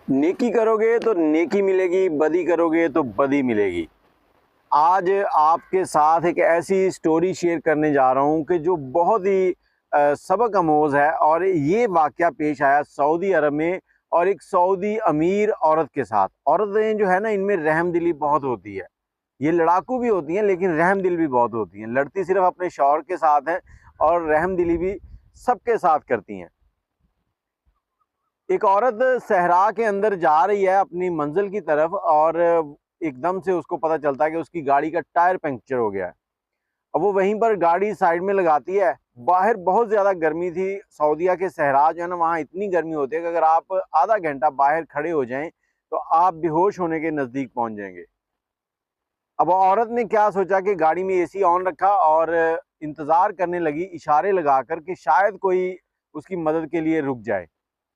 नेकी करोगे तो नेकी मिलेगी, बदी करोगे तो बदी मिलेगी। आज आपके साथ एक ऐसी स्टोरी शेयर करने जा रहा हूँ कि जो बहुत ही सबक आमोज़ है। और ये वाक़या पेश आया सऊदी अरब में और एक सऊदी अमीर औरत के साथ। औरतें जो है ना, इनमें रहमदिली बहुत होती है। ये लड़ाकू भी होती हैं लेकिन रहमदिल भी बहुत होती हैं। लड़ती सिर्फ़ अपने शौहर के साथ हैं और रहमदिली भी सबके साथ करती हैं। एक औरत सहरा के अंदर जा रही है अपनी मंजिल की तरफ और एकदम से उसको पता चलता है कि उसकी गाड़ी का टायर पंक्चर हो गया है। अब वो वहीं पर गाड़ी साइड में लगाती है। बाहर बहुत ज़्यादा गर्मी थी। सऊदीया के सहरा जो है ना, वहाँ इतनी गर्मी होती है कि अगर आप आधा घंटा बाहर खड़े हो जाएं तो आप बेहोश होने के नज़दीक पहुंच जाएंगे। अब औरत ने क्या सोचा कि गाड़ी में एसी ऑन रखा और इंतज़ार करने लगी, इशारे लगाकर कि शायद कोई उसकी मदद के लिए रुक जाए।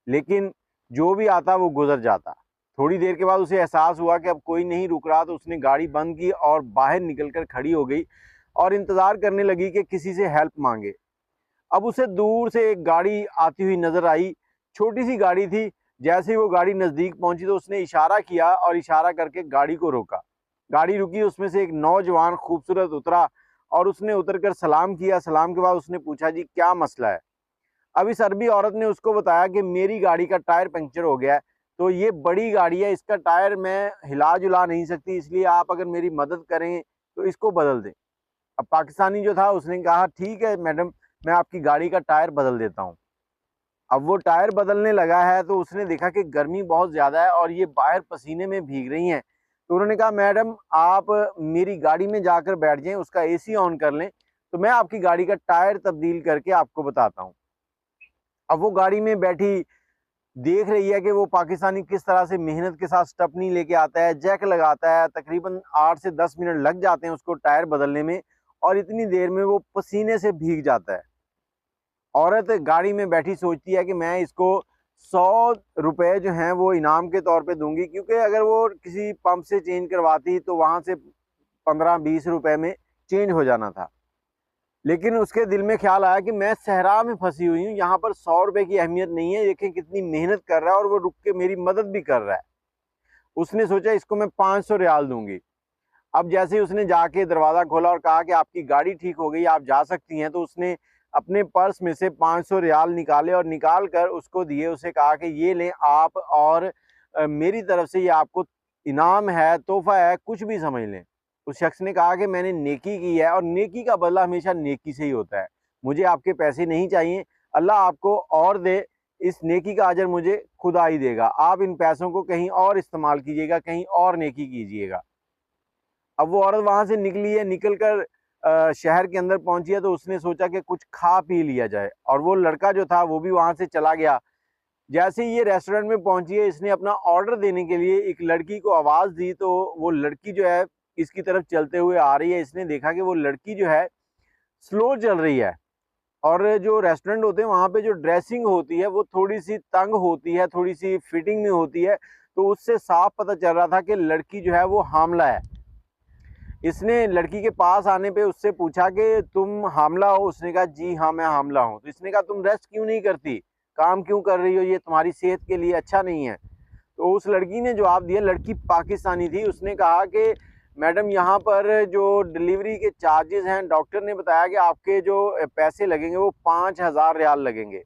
लेकिन जो भी आता वो गुजर जाता। थोड़ी देर के बाद उसे एहसास हुआ कि अब कोई नहीं रुक रहा, तो उसने गाड़ी बंद की और बाहर निकलकर खड़ी हो गई और इंतज़ार करने लगी कि किसी से हेल्प मांगे। अब उसे दूर से एक गाड़ी आती हुई नज़र आई। छोटी सी गाड़ी थी। जैसे ही वो गाड़ी नज़दीक पहुंची तो उसने इशारा किया और इशारा करके गाड़ी को रोका। गाड़ी रुकी, उसमें से एक नौजवान खूबसूरत उतरा और उसने उतरकर सलाम किया। सलाम के बाद उसने पूछा, जी क्या मसला है? अब इस अरबी औरत ने उसको बताया कि मेरी गाड़ी का टायर पंक्चर हो गया है, तो ये बड़ी गाड़ी है, इसका टायर मैं हिला जुला नहीं सकती, इसलिए आप अगर मेरी मदद करें तो इसको बदल दें। अब पाकिस्तानी जो था उसने कहा, ठीक है मैडम, मैं आपकी गाड़ी का टायर बदल देता हूँ। अब वो टायर बदलने लगा है तो उसने देखा कि गर्मी बहुत ज़्यादा है और ये बाहर पसीने में भीग रही हैं। तो उन्होंने कहा, मैडम आप मेरी गाड़ी में जाकर बैठ जाएं, उसका एसी ऑन कर लें, तो मैं आपकी गाड़ी का टायर तब्दील करके आपको बताता हूँ। अब वो गाड़ी में बैठी देख रही है कि वो पाकिस्तानी किस तरह से मेहनत के साथ स्टपनी लेके आता है, जैक लगाता है। तकरीबन 8 से 10 मिनट लग जाते हैं उसको टायर बदलने में और इतनी देर में वो पसीने से भीग जाता है। औरत गाड़ी में बैठी सोचती है कि मैं इसको 100 रुपए जो हैं वो इनाम के तौर पे दूंगी, क्योंकि अगर वो किसी पंप से चेंज करवाती तो वहां से 15-20 रुपए में चेंज हो जाना था। लेकिन उसके दिल में ख्याल आया कि मैं सहरा में फंसी हुई हूँ, यहाँ पर 100 रुपए की अहमियत नहीं है, देखें कितनी मेहनत कर रहा है और वो रुक के मेरी मदद भी कर रहा है। उसने सोचा इसको मैं 500 रियाल दूंगी। अब जैसे ही उसने जाके दरवाज़ा खोला और कहा कि आपकी गाड़ी ठीक हो गई, आप जा सकती हैं, तो उसने अपने पर्स में से 500 रियाल निकाले और निकाल कर उसको दिए। उसे कहा कि ये लें आप, और मेरी तरफ से ये आपको इनाम है, तोहफा है, कुछ भी समझ लें। उस शख्स ने कहा कि मैंने नेकी की है और नेकी का बदला हमेशा नेकी से ही होता है। मुझे आपके पैसे नहीं चाहिए, अल्लाह आपको और दे, इस नेकी का अजर मुझे खुदा ही देगा। आप इन पैसों को कहीं और इस्तेमाल कीजिएगा, कहीं और नेकी कीजिएगा। अब वो औरत वहां से निकली है, निकल कर शहर के अंदर पहुंची है, तो उसने सोचा कि कुछ खा पी लिया जाए, और वो लड़का जो था वो भी वहां से चला गया। जैसे ही ये रेस्टोरेंट में पहुंची है, इसने अपना ऑर्डर देने के लिए एक लड़की को आवाज़ दी, तो वो लड़की जो है इसकी तरफ चलते हुए आ रही है। इसने देखा कि वो लड़की जो है स्लो चल रही है, और जो रेस्टोरेंट होते हैं वहाँ पे जो ड्रेसिंग होती है वो थोड़ी सी तंग होती है, थोड़ी सी फिटिंग में होती है। तो उससे साफ पता चल रहा था कि लड़की जो है वो हामला है। इसने लड़की के पास आने पे उससे पूछा कि तुम हामला हो? उसने कहा, जी हाँ मैं हामला हूँ। तो इसने कहा, तुम रेस्ट क्यों नहीं करती, काम क्यों कर रही हो, ये तुम्हारी सेहत के लिए अच्छा नहीं है। तो उस लड़की ने जवाब दिया, लड़की पाकिस्तानी थी, उसने कहा कि मैडम यहाँ पर जो डिलीवरी के चार्जेस हैं, डॉक्टर ने बताया कि आपके जो पैसे लगेंगे वो 5,000 रियाल लगेंगे।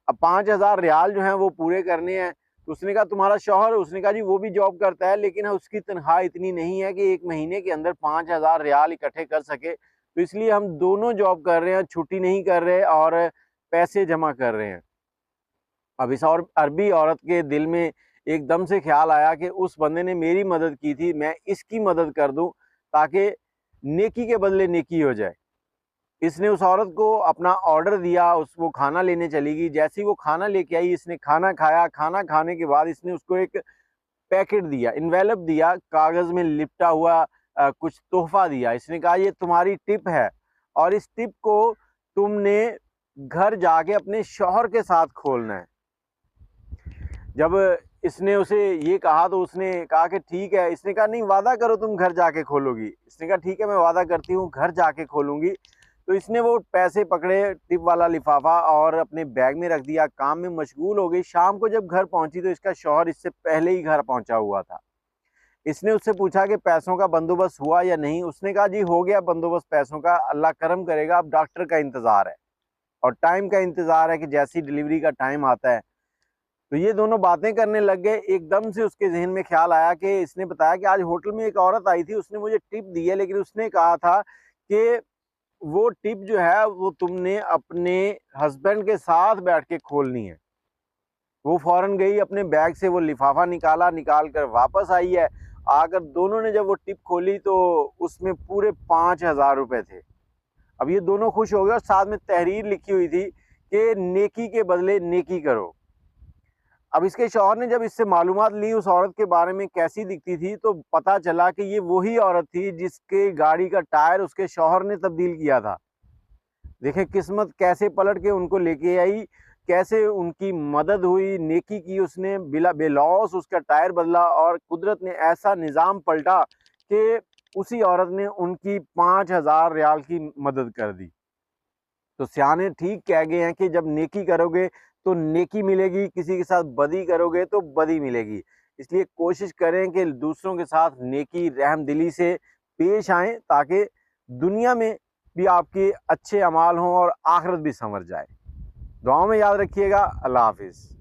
अब 5,000 रियाल जो हैं वो पूरे करने हैं। तो उसने कहा, तुम्हारा शौहर? उसने कहा, जी वो भी जॉब करता है, लेकिन उसकी तनख्वाह इतनी नहीं है कि एक महीने के अंदर 5,000 रियाल इकट्ठे कर सके, तो इसलिए हम दोनों जॉब कर रहे हैं, छुट्टी नहीं कर रहे और पैसे जमा कर रहे हैं। अब इस और अरबी औरत के दिल में एकदम से ख्याल आया कि उस बंदे ने मेरी मदद की थी, मैं इसकी मदद कर दूं ताकि नेकी के बदले नेकी हो जाए। इसने उस औरत को अपना ऑर्डर दिया, वो खाना लेने चली गई। जैसे ही वो खाना लेके आई, इसने खाना खाया। खाना खाने के बाद इसने उसको एक पैकेट दिया, इन्वेलप दिया, कागज़ में लिपटा हुआ कुछ तोहफा दिया। इसने कहा, ये तुम्हारी टिप है और इस टिप को तुमने घर जाके अपने शौहर के साथ खोलना है। जब इसने उसे ये कहा तो उसने कहा कि ठीक है। इसने कहा, नहीं, वादा करो तुम घर जाके खोलोगी। इसने कहा, ठीक है मैं वादा करती हूँ, घर जाके खोलूंगी। तो इसने वो पैसे पकड़े, टिप वाला लिफाफा, और अपने बैग में रख दिया, काम में मशगूल हो गई। शाम को जब घर पहुंची तो इसका शौहर इससे पहले ही घर पहुंचा हुआ था। इसने उससे पूछा कि पैसों का बंदोबस्त हुआ या नहीं। उसने कहा जी हो गया बंदोबस्त पैसों का, अल्लाह करम करेगा, अब डॉक्टर का इंतज़ार है और टाइम का इंतज़ार है कि जैसी डिलीवरी का टाइम आता है। तो ये दोनों बातें करने लग गए। एकदम से उसके जहन में ख्याल आया कि इसने बताया कि आज होटल में एक औरत आई थी, उसने मुझे टिप दी है, लेकिन उसने कहा था कि वो टिप जो है वो तुमने अपने हस्बैंड के साथ बैठ के खोलनी है। वो फौरन गई, अपने बैग से वो लिफाफा निकाला, निकाल कर वापस आई है। आकर दोनों ने जब वो टिप खोली तो उसमें पूरे 5,000 रुपए थे। अब ये दोनों खुश हो गए और साथ में तहरीर लिखी हुई थी कि नेकी के बदले नेकी करो। अब इसके शौहर ने जब इससे मालूमात ली उस औरत के बारे में कैसी दिखती थी, तो पता चला कि ये वही औरत थी जिसके गाड़ी का टायर उसके शौहर ने तब्दील किया था। देखें किस्मत कैसे पलट के उनको लेके आई, कैसे उनकी मदद हुई, नेकी की उसने, बिला बेलौस उसका टायर बदला और कुदरत ने ऐसा निज़ाम पलटा कि उसी औरत ने उनकी 5,000 रियाल की मदद कर दी। तो सियाने ठीक कह गए हैं कि जब नेकी करोगे तो नेकी मिलेगी, किसी के साथ बदी करोगे तो बदी मिलेगी। इसलिए कोशिश करें कि दूसरों के साथ नेकी, रहमदिली से पेश आएँ, ताकि दुनिया में भी आपके अच्छे अमाल हों और आखिरत भी संवर जाए। दुआओं में याद रखिएगा। अल्लाह हाफिज़।